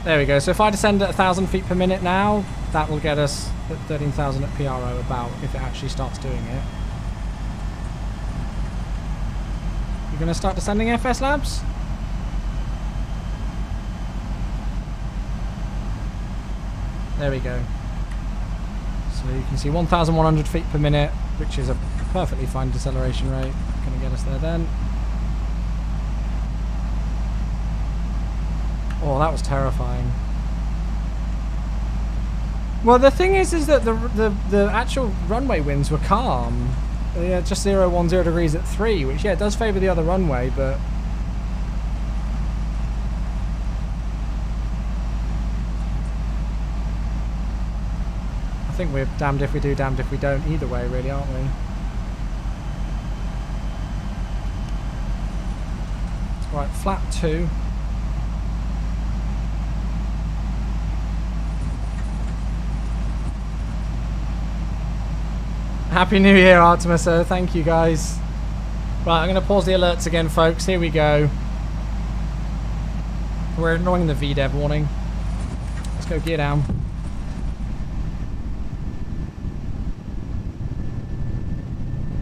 There we go. So if I descend at 1,000 feet per minute now, that will get us at 13,000 at Paro about, if it actually starts doing it. You're going to start descending, FSLabs? There we go. So you can see 1,100 feet per minute, which is a perfectly fine deceleration rate. Going to get us there then. Oh, that was terrifying. Well, the thing is that the actual runway winds were calm. Yeah, just 010 degrees at 3, which, yeah, does favour the other runway, but... I think we're damned if we do, damned if we don't either way, really, aren't we? Right, flap 2. Happy New Year, Artemis. Thank you, guys. Right, I'm going to pause the alerts again, folks. Here we go. We're ignoring the VDEV warning. Let's go gear down.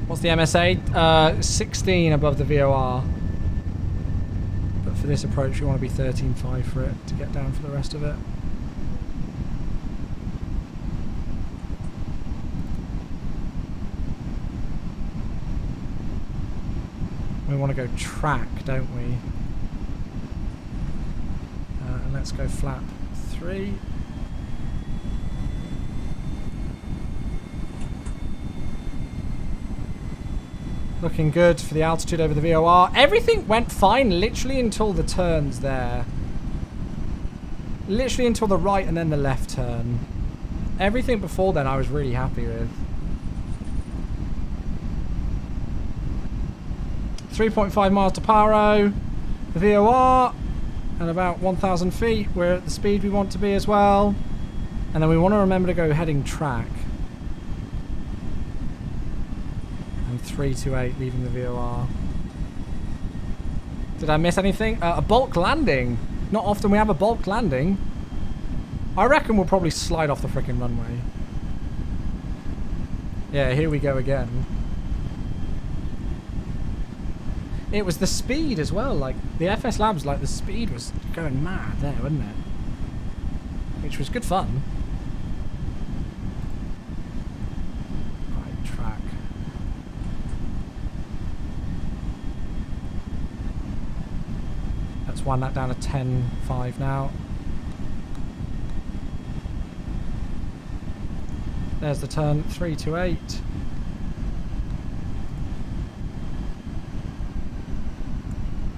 What's the MSA? 16 above the VOR. But for this approach, we want to be 13.5 for it to get down for the rest of it. We want to go track, don't we? And let's go flap 3. Looking good for the altitude over the VOR. Everything went fine literally until the turns there. Literally until the right and then the left turn. Everything before then I was really happy with. 3.5 miles to Paro, the VOR, and about 1,000 feet. We're at the speed we want to be as well. And then we want to remember to go heading track. And 328 leaving the VOR. Did I miss anything? A bulk landing. Not often we have a bulk landing. I reckon we'll probably slide off the frickin' runway. Yeah, here we go again. It was the speed as well, like the FSLabs, like the speed was going mad there, wasn't it? Which was good fun. Right, track. Let's wind that down to 10.5 now. There's the turn, 328.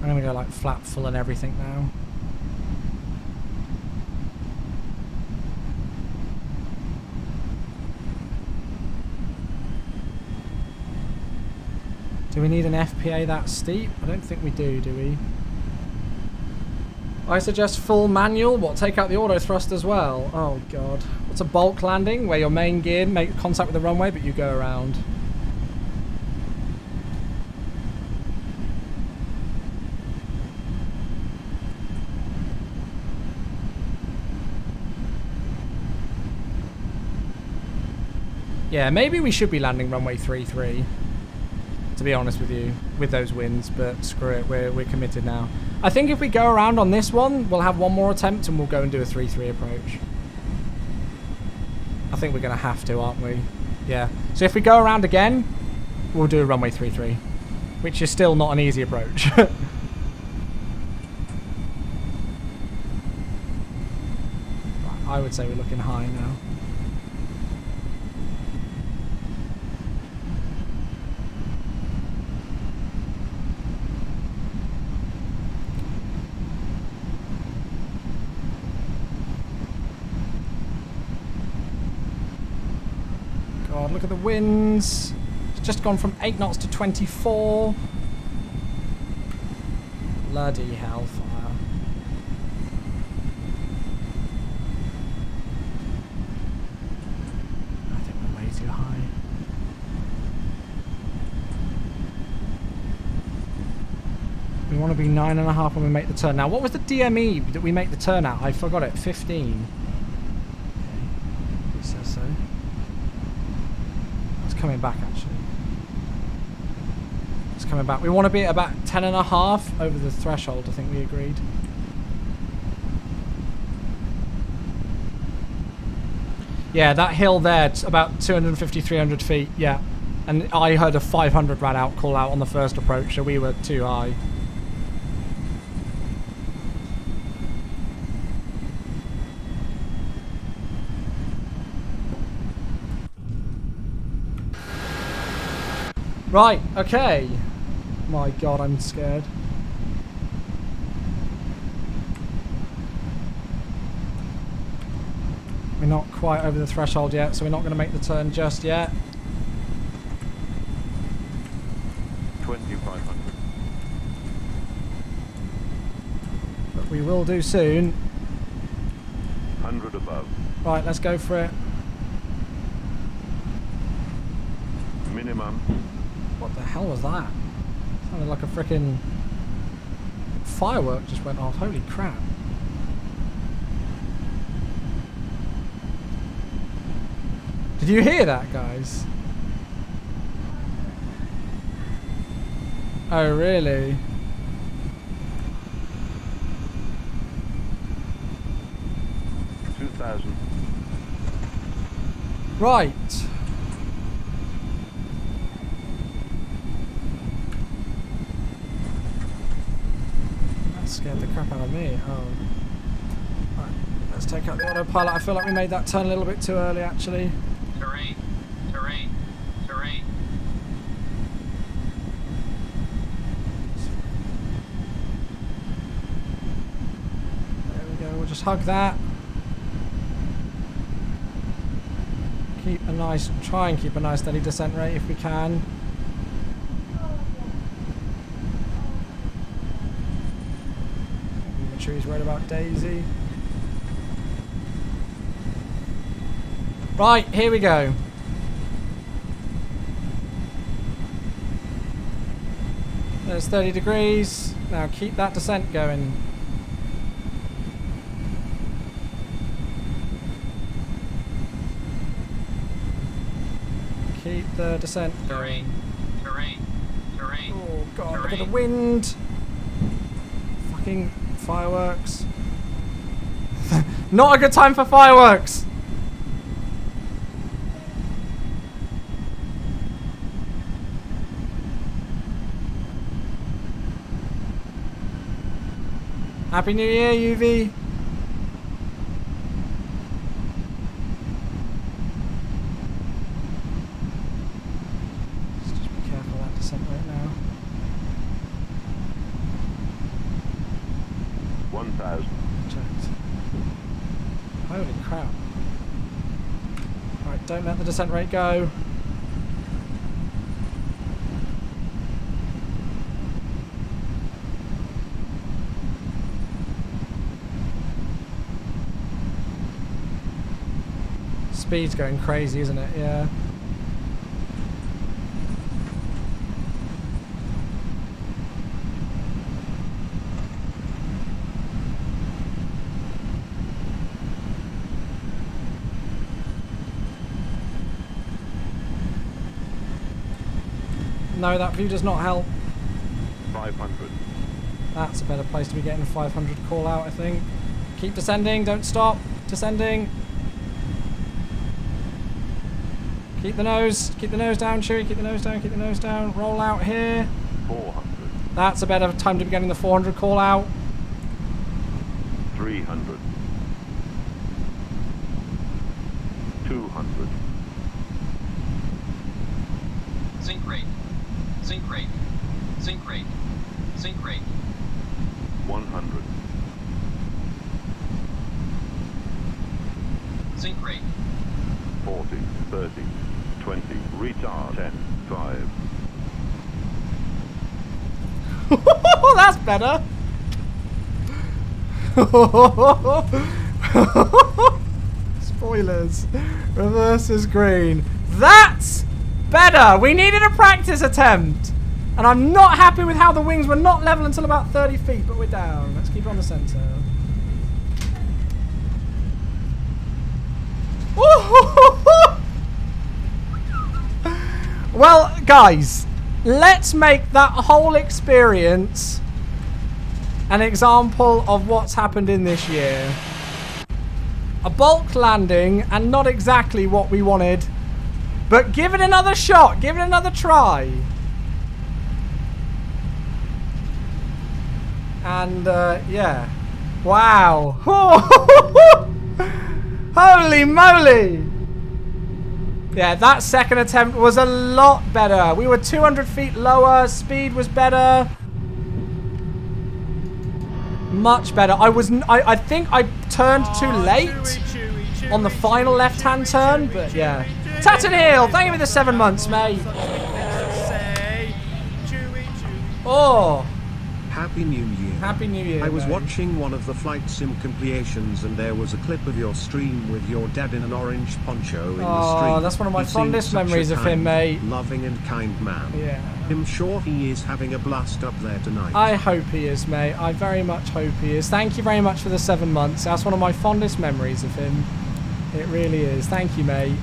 I'm going to go like flap full and everything now. Do we need an FPA that steep? I don't think we do we? I suggest full manual. What, take out the auto thrust as well? Oh god. What's a bulk landing? Where your main gear makes contact with the runway but you go around. Yeah, maybe we should be landing runway 33, to be honest with you, with those winds, but screw it, we're committed now. I think if we go around on this one, we'll have one more attempt and we'll go and do a 3-3 approach. I think we're going to have to, aren't we? Yeah. So if we go around again, we'll do a runway 33, which is still not an easy approach. I would say we're looking high now. God, look at the winds. It's just gone from 8 knots to 24. Bloody hellfire. I think we're way too high. We want to be 9.5 when we make the turn. Now, what was the DME that we make the turn at? I forgot it. 15. Okay. It says so. It's coming back, actually. It's coming back. We want to be at about 10.5 over the threshold, I think we agreed. Yeah, that hill there, it's about 250, 300 feet, yeah. And I heard a 500 ran out, call out on the first approach, so we were too high. Right, okay. My God, I'm scared. We're not quite over the threshold yet, so we're not going to make the turn just yet. 2,500. But we will do soon. 100 above. Right, let's go for it. Minimum. What the hell was that? Sounded like a freaking firework just went off. Holy crap. Did you hear that, guys? Oh, really? $2,000. Right. That scared the crap out of me. Oh. Right. Let's take out the autopilot. I feel like we made that turn a little bit too early, actually. Terrain, terrain, terrain. There we go. We'll just hug that. Try and keep a nice steady descent rate if we can. I'm sure he's worried about Daisy. Right, here we go. There's 30 degrees. Now keep that descent going. Keep the descent going. Terrain, terrain. Oh god, terrain. look at the wind. Fucking fireworks. Not a good time for fireworks. Happy New Year, UV. Let's just be careful of that descent right now. 1,000. Checked. Holy crap. Alright, don't let the descent rate go. Speed's going crazy, isn't it? Yeah. No, that view does not help. 500. That's a better place to be getting 500 call out, I think. Keep descending, don't stop. Descending. Keep the nose down, Chewie, keep the nose down, roll out here. 400. That's a better time to be getting the 400 call out. 300. 200. Sink rate, sink rate, sink rate, sink rate. 100. Sink rate. 40. 30. 20. Retard. 10. 5. That's better. Spoilers. Reverse is green. That's better. We needed a practice attempt. And I'm not happy with how the wings were not level until about 30 feet, but we're down. Let's keep it on the centre. Well, guys, let's make that whole experience an example of what's happened in this year. A bulk landing, and not exactly what we wanted, but give it another shot, give it another try. And, yeah. Wow. Holy moly! Yeah, that second attempt was a lot better. We were 200 feet lower, speed was better. Much better. I think I turned too late on the final left-hand turn, but yeah. Tatton Hill, thank you for the 7 months, mate. Oh. Happy New Year. Happy New Year. I was mate. watching one of the flight sim compilations and there was a clip of your stream with your dad in an orange poncho in the street. Oh, that's one of my He fondest seemed such memories a of him, kind, mate. Loving and kind man. Yeah. I'm sure he is having a blast up there tonight. I hope he is, mate. I very much hope he is. Thank you very much for the 7 months. That's one of my fondest memories of him. It really is. Thank you, mate.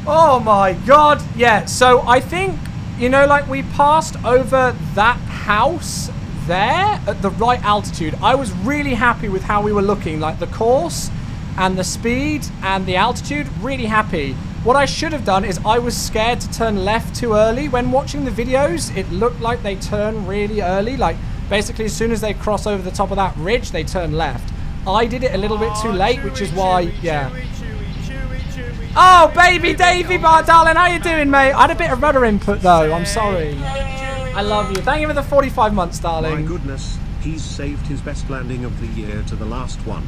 Oh my god. Yeah, so I think, you know, like we passed over that house there at the right altitude. I was really happy with how we were looking, like the course and the speed and the altitude, really happy. What I should have done is I was scared to turn left too early. When watching the videos, it looked like they turn really early. Like basically as soon as they cross over the top of that ridge, they turn left. I did it a little bit too late, which is why, yeah. Oh, baby Davey, darling, how you doing, mate? I had a bit of rudder input, though. I'm sorry. I love you. Thank you for the 45 months, darling. My goodness, he's saved his best landing of the year to the last one.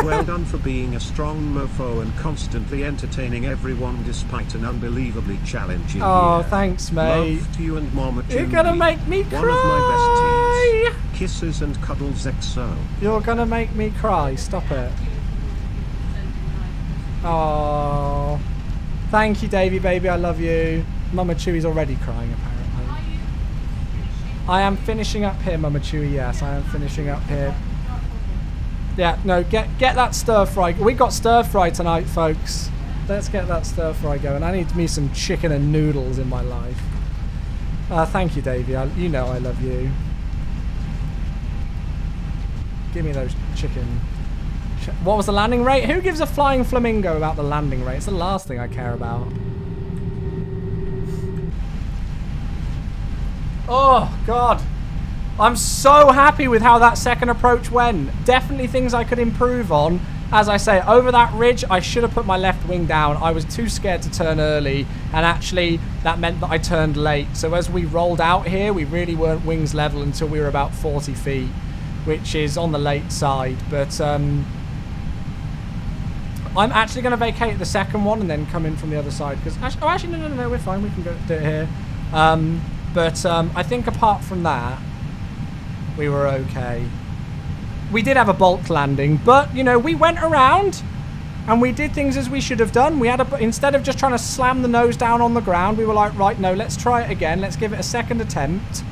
Well done for being a strong mofo and constantly entertaining everyone despite an unbelievably challenging Oh, year. thanks, mate. Love to you and Mama You're Julie. gonna make me cry. One of my best teas. Kisses and cuddles XO. You're gonna make me cry. Stop it. Oh, thank you, Davey, baby. I love you. Mama Chewie's already crying, apparently. I am finishing up here, Mama Chewie. Yes, I am finishing up here. Yeah, no, get that stir fry. We got stir fry tonight, folks. Let's get that stir fry going. I need me some chicken and noodles in my life. Thank you, Davey. You know I love you. Give me those chicken. What was the landing rate? Who gives a flying flamingo about the landing rate? It's the last thing I care about. Oh, God. I'm so happy with how that second approach went. Definitely things I could improve on. As I say, over that ridge, I should have put my left wing down. I was too scared to turn early, and actually, that meant that I turned late. So as we rolled out here, we really weren't wings level until we were about 40 feet, which is on the late side. But, I'm actually going to vacate the second one and then come in from the other side. Because actually, no, we're fine. We can go do it here. But I think apart from that, we were okay. We did have a bulk landing, but, you know, we went around and we did things as we should have done. We had instead of just trying to slam the nose down on the ground, we were like, right, no, let's try it again. Let's give it a second attempt.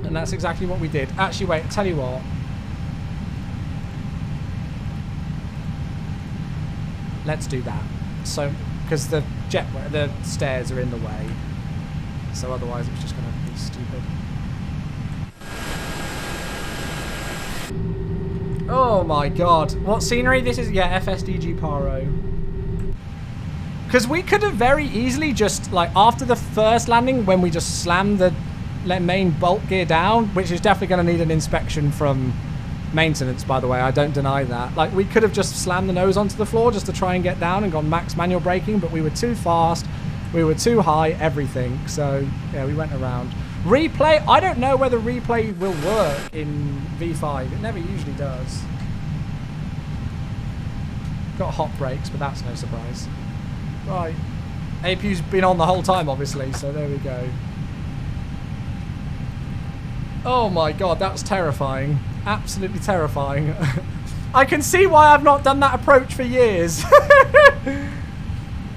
And that's exactly what we did. Actually, wait, tell you what. Let's do that. So, because the stairs are in the way. So otherwise it's just going to be stupid. Oh my god. What scenery? This is, yeah, FSDG Paro. Because we could have very easily just, like, after the first landing, when we just slammed the main bolt gear down, which is definitely going to need an inspection from maintenance, by the way, I don't deny that. Like, we could have just slammed the nose onto the floor just to try and get down and gone max manual braking, but we were too fast, we were too high, everything. So, yeah, we went around. Replay, I don't know whether replay will work in V5. It never usually does. Got hot brakes, but that's no surprise. Right. APU's been on the whole time, obviously, so there we go. Oh my god, that's terrifying. Absolutely terrifying. I can see why I've not done that approach for years.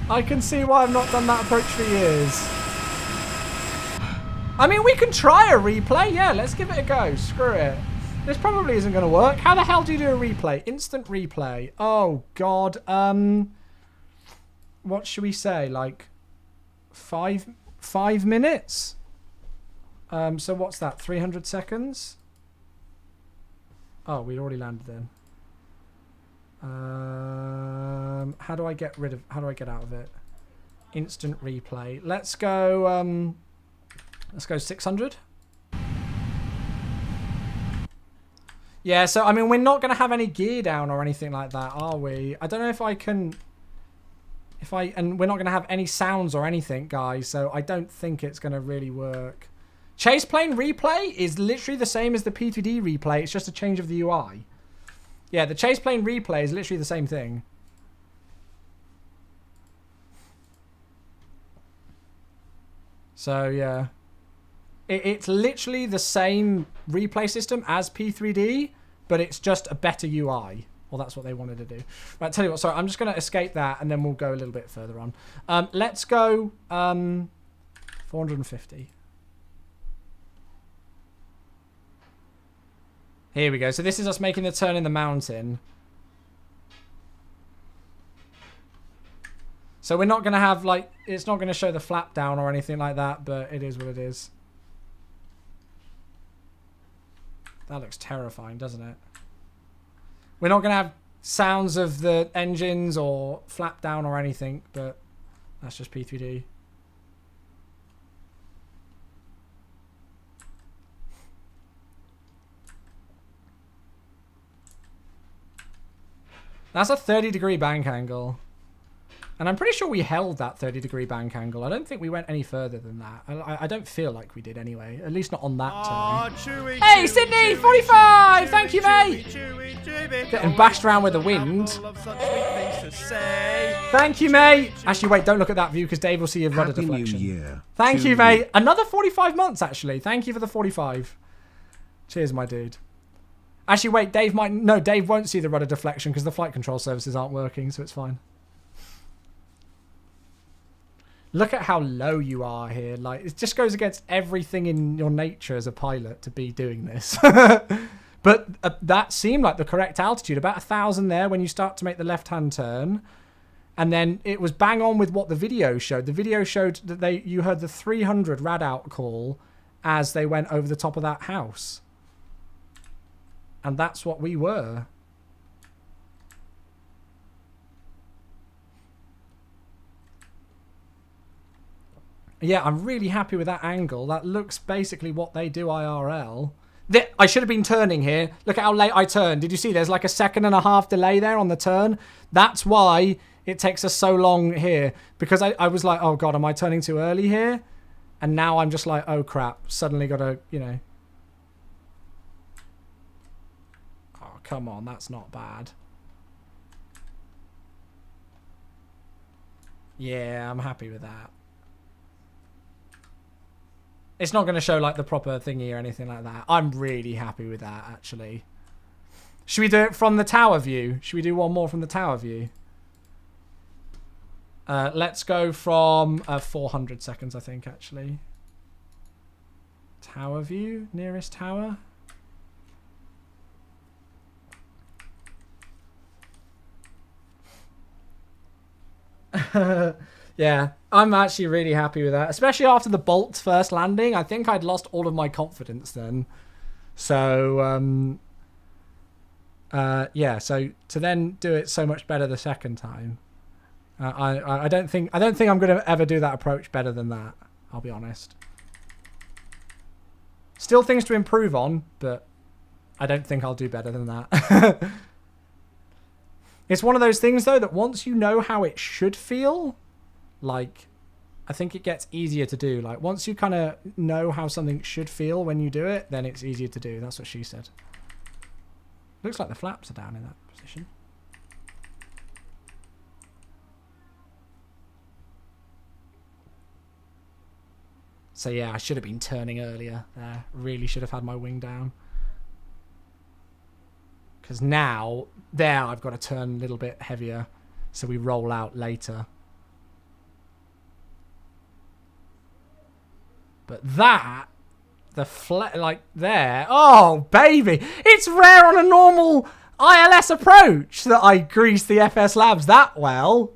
I can see why I've not done that approach for years. I mean, we can try a replay. Yeah, let's give it a go. Screw it. This probably isn't going to work. How the hell do you do a replay? Instant replay. Oh, God. What should we say? Like 5 minutes? So what's that? 300 seconds? Oh, we already landed then. How do I get out of it? Instant replay. Let's go 600. Yeah, so I mean, we're not going to have any gear down or anything like that, are we? I don't know if I can... and we're not going to have any sounds or anything, guys, so I don't think it's going to really work. Chase plane replay is literally the same as the P3D replay. It's just a change of the UI. Yeah, the chase plane replay is literally the same thing. So, yeah. It's literally the same replay system as P3D, but it's just a better UI. Well, that's what they wanted to do. Right, tell you what, sorry, I'm just going to escape that, and then we'll go a little bit further on. Let's go 450. Here we go. So this is us making the turn in the mountain. So we're not going to have, like, it's not going to show the flap down or anything like that, but it is what it is. That looks terrifying, doesn't it? We're not going to have sounds of the engines or flap down or anything, but that's just P3D. That's a 30-degree bank angle. And I'm pretty sure we held that 30-degree bank angle. I don't think we went any further than that. I don't feel like we did anyway. At least not on that turn. Hey, Sydney! 45! Thank you, mate! Getting bashed around with the wind. Thank you, mate! Actually, wait, don't look at that view because Dave will see your rudder deflection. New Year. Thank you, mate. Another 45 months, actually. Thank you for the 45. Cheers, my dude. Actually, wait, Dave might... No, Dave won't see the rudder deflection because the flight control services aren't working, so it's fine. Look at how low you are here. Like, it just goes against everything in your nature as a pilot to be doing this. But that seemed like the correct altitude. About 1,000 there when you start to make the left-hand turn. And then it was bang on with what the video showed. The video showed that you heard the 300 rad out call as they went over the top of that house. And that's what we were. Yeah, I'm really happy with that angle. That looks basically what they do IRL. I should have been turning here. Look at how late I turned. Did you see there's like a 1.5 second delay there on the turn? That's why it takes us so long here. Because I was like, oh God, am I turning too early here? And now I'm just like, oh crap. Suddenly got to, you know. Oh, come on. That's not bad. Yeah, I'm happy with that. It's not going to show like the proper thingy or anything like that. I'm really happy with that, actually. Should we do it from the tower view? Should we do one more from the tower view? Let's go from 400 seconds, I think, actually. Tower view, nearest tower. Yeah, I'm actually really happy with that. Especially after the Bolt's first landing. I think I'd lost all of my confidence then. So, yeah, so to then do it so much better the second time. I don't think I'm going to ever do that approach better than that. I'll be honest. Still things to improve on, but I don't think I'll do better than that. It's one of those things, though, that once you know how it should feel... Like, I think it gets easier to do. Like, once you kind of know how something should feel when you do it, then it's easier to do. That's what she said. Looks like the flaps are down in that position. So, yeah, I should have been turning earlier there. Really should have had my wing down. Because now, there, I've got to turn a little bit heavier so we roll out later. But that, like there, oh baby, it's rare on a normal ILS approach that I grease the FSLabs that well.